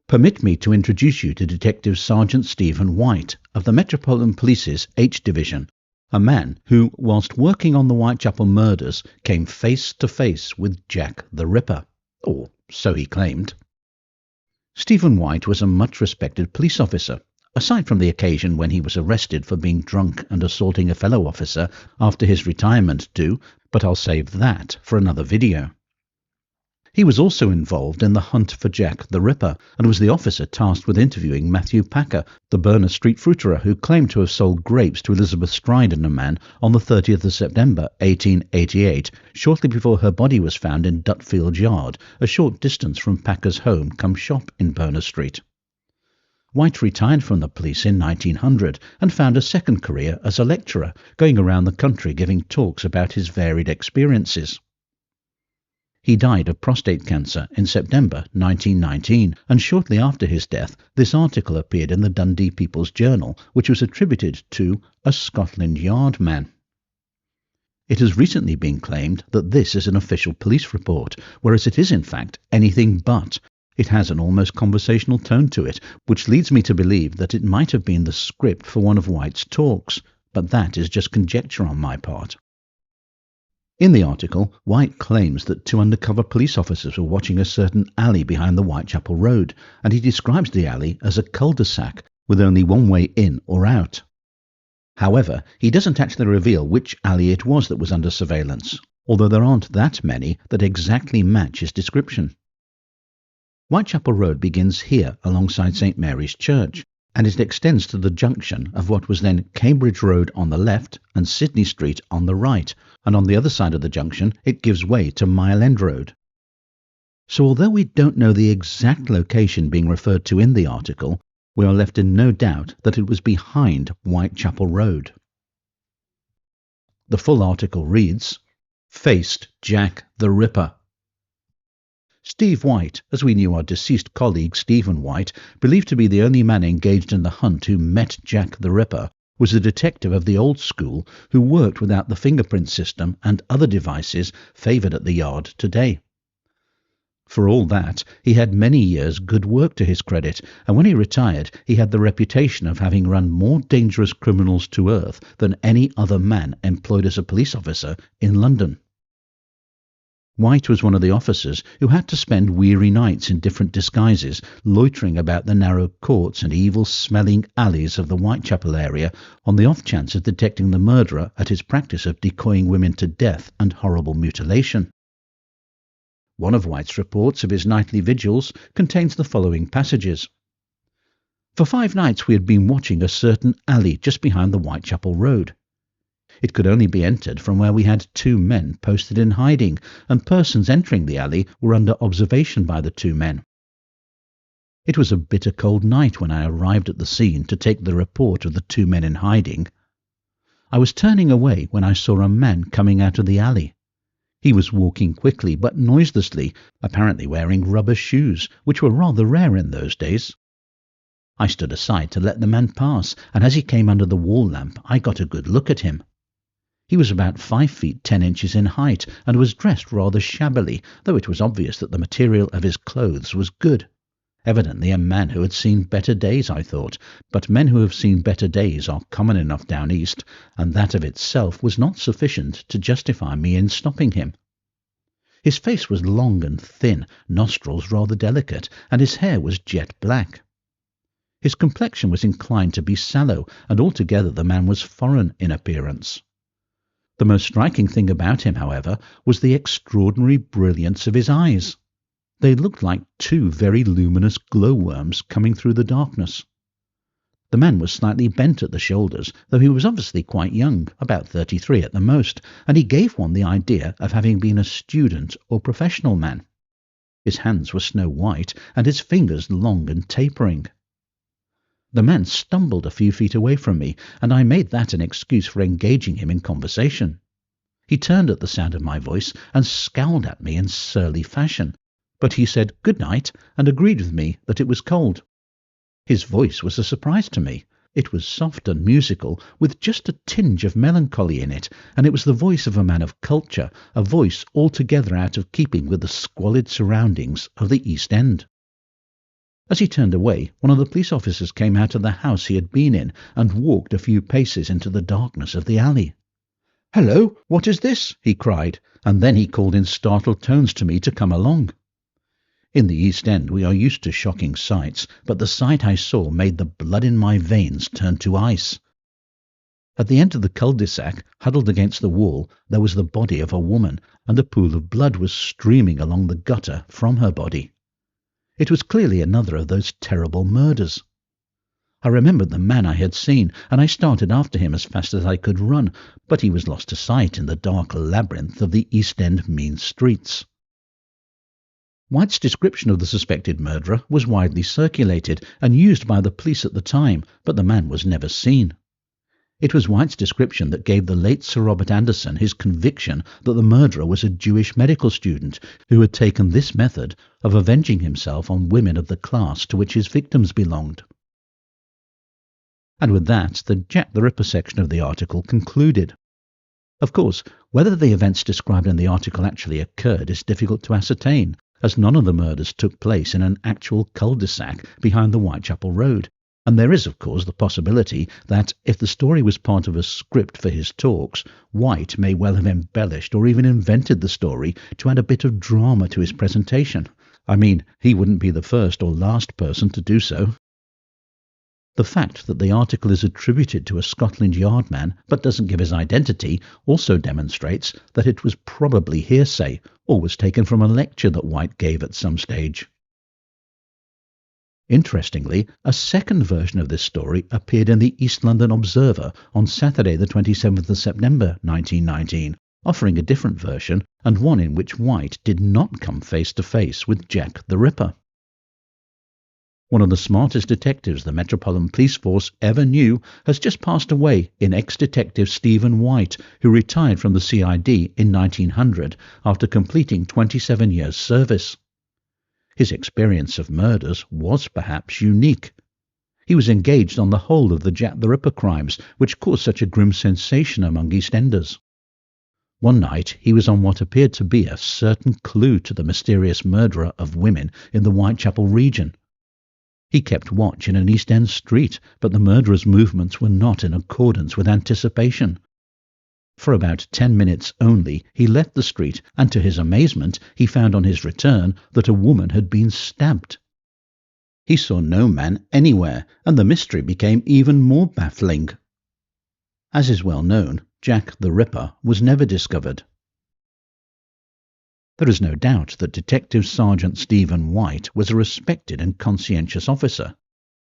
Permit me to introduce you to Detective Sergeant Stephen White of the Metropolitan Police's H Division, a man who, whilst working on the Whitechapel murders, came face to face with Jack the Ripper. Or so he claimed. Stephen White was a much-respected police officer, aside from the occasion when he was arrested for being drunk and assaulting a fellow officer after his retirement due, but I'll save that for another video. He was also involved in the hunt for Jack the Ripper and was the officer tasked with interviewing Matthew Packer, the Berners Street fruiterer who claimed to have sold grapes to Elizabeth Stride and a man on the 30th of September 1888, shortly before her body was found in Dutfield Yard, a short distance from Packer's home cum shop in Berners Street. White retired from the police in 1900 and found a second career as a lecturer, going around the country giving talks about his varied experiences. He died of prostate cancer in September 1919, and shortly after his death, this article appeared in the Dundee People's Journal, which was attributed to a Scotland Yard man. It has recently been claimed that this is an official police report, whereas it is in fact anything but. It has an almost conversational tone to it, which leads me to believe that it might have been the script for one of White's talks, but that is just conjecture on my part. In the article, White claims that two undercover police officers were watching a certain alley behind the Whitechapel Road, and he describes the alley as a cul-de-sac with only one way in or out. However, he doesn't actually reveal which alley it was that was under surveillance, although there aren't that many that exactly match his description. Whitechapel Road begins here alongside St Mary's Church, and it extends to the junction of what was then Cambridge Road on the left and Sydney Street on the right, and on the other side of the junction it gives way to Mile End Road. So although we don't know the exact location being referred to in the article, we are left in no doubt that it was behind Whitechapel Road. The full article reads, "Faced Jack the Ripper." Steve White, as we knew our deceased colleague Stephen White, believed to be the only man engaged in the hunt who met Jack the Ripper, was a detective of the old school who worked without the fingerprint system and other devices favoured at the Yard today. For all that, he had many years' good work to his credit, and when he retired he had the reputation of having run more dangerous criminals to earth than any other man employed as a police officer in London. White was one of the officers who had to spend weary nights in different disguises, loitering about the narrow courts and evil-smelling alleys of the Whitechapel area on the off chance of detecting the murderer at his practice of decoying women to death and horrible mutilation. One of White's reports of his nightly vigils contains the following passages. For 5 nights we had been watching a certain alley just behind the Whitechapel Road. It could only be entered from where we had 2 men posted in hiding, and persons entering the alley were under observation by the 2 men. It was a bitter cold night when I arrived at the scene to take the report of the 2 men in hiding. I was turning away when I saw a man coming out of the alley. He was walking quickly but noiselessly, apparently wearing rubber shoes, which were rather rare in those days. I stood aside to let the man pass, and as he came under the wall lamp I got a good look at him. He was about 5 feet 10 inches in height and was dressed rather shabbily, though it was obvious that the material of his clothes was good. Evidently a man who had seen better days, I thought, but men who have seen better days are common enough down east, and that of itself was not sufficient to justify me in stopping him. His face was long and thin, nostrils rather delicate, and his hair was jet black. His complexion was inclined to be sallow, and altogether the man was foreign in appearance. The most striking thing about him, however, was the extraordinary brilliance of his eyes. They looked like 2 very luminous glowworms coming through the darkness. The man was slightly bent at the shoulders, though he was obviously quite young, about 33 at the most, and he gave one the idea of having been a student or professional man. His hands were snow white, and his fingers long and tapering. The man stumbled a few feet away from me, and I made that an excuse for engaging him in conversation. He turned at the sound of my voice and scowled at me in surly fashion, but he said good night and agreed with me that it was cold. His voice was a surprise to me. It was soft and musical, with just a tinge of melancholy in it, and it was the voice of a man of culture, a voice altogether out of keeping with the squalid surroundings of the East End. As he turned away, one of the police officers came out of the house he had been in and walked a few paces into the darkness of the alley. "Hello, what is this?" he cried, and then he called in startled tones to me to come along. In the East End we are used to shocking sights, but the sight I saw made the blood in my veins turn to ice. At the end of the cul-de-sac, huddled against the wall, there was the body of a woman, and a pool of blood was streaming along the gutter from her body. It was clearly another of those terrible murders. I remembered the man I had seen, and I started after him as fast as I could run, but he was lost to sight in the dark labyrinth of the East End mean streets. White's description of the suspected murderer was widely circulated and used by the police at the time, but the man was never seen. It was White's description that gave the late Sir Robert Anderson his conviction that the murderer was a Jewish medical student who had taken this method of avenging himself on women of the class to which his victims belonged. And with that, the Jack the Ripper section of the article concluded. Of course, whether the events described in the article actually occurred is difficult to ascertain, as none of the murders took place in an actual cul-de-sac behind the Whitechapel Road. And there is, of course, the possibility that, if the story was part of a script for his talks, White may well have embellished or even invented the story to add a bit of drama to his presentation. I mean, he wouldn't be the first or last person to do so. The fact that the article is attributed to a Scotland Yard man but doesn't give his identity also demonstrates that it was probably hearsay or was taken from a lecture that White gave at some stage. Interestingly, a second version of this story appeared in the East London Observer on Saturday the 27th of September 1919, offering a different version and one in which White did not come face to face with Jack the Ripper. One of the smartest detectives the Metropolitan Police Force ever knew has just passed away in ex-detective Stephen White, who retired from the CID in 1900 after completing 27 years' service. His experience of murders was perhaps unique. He was engaged on the whole of the Jack the Ripper crimes, which caused such a grim sensation among East Enders. One night he was on what appeared to be a certain clue to the mysterious murderer of women in the Whitechapel region. He kept watch in an East End street, but the murderer's movements were not in accordance with anticipation. For about 10 minutes only he left the street, and to his amazement he found on his return that a woman had been stabbed. He saw no man anywhere, and the mystery became even more baffling. As is well known, Jack the Ripper was never discovered. There is no doubt that Detective Sergeant Stephen White was a respected and conscientious officer,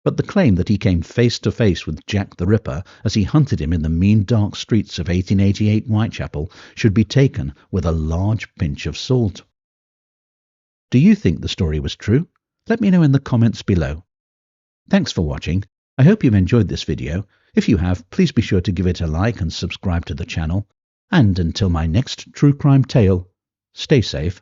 but the claim that he came face to face with Jack the Ripper as he hunted him in the mean dark streets of 1888 Whitechapel should be taken with a large pinch of salt. Do you think the story was true? Let me know in the comments below. Thanks for watching. I hope you've enjoyed this video. If you have, please be sure to give it a like and subscribe to the channel. And until my next true crime tale, stay safe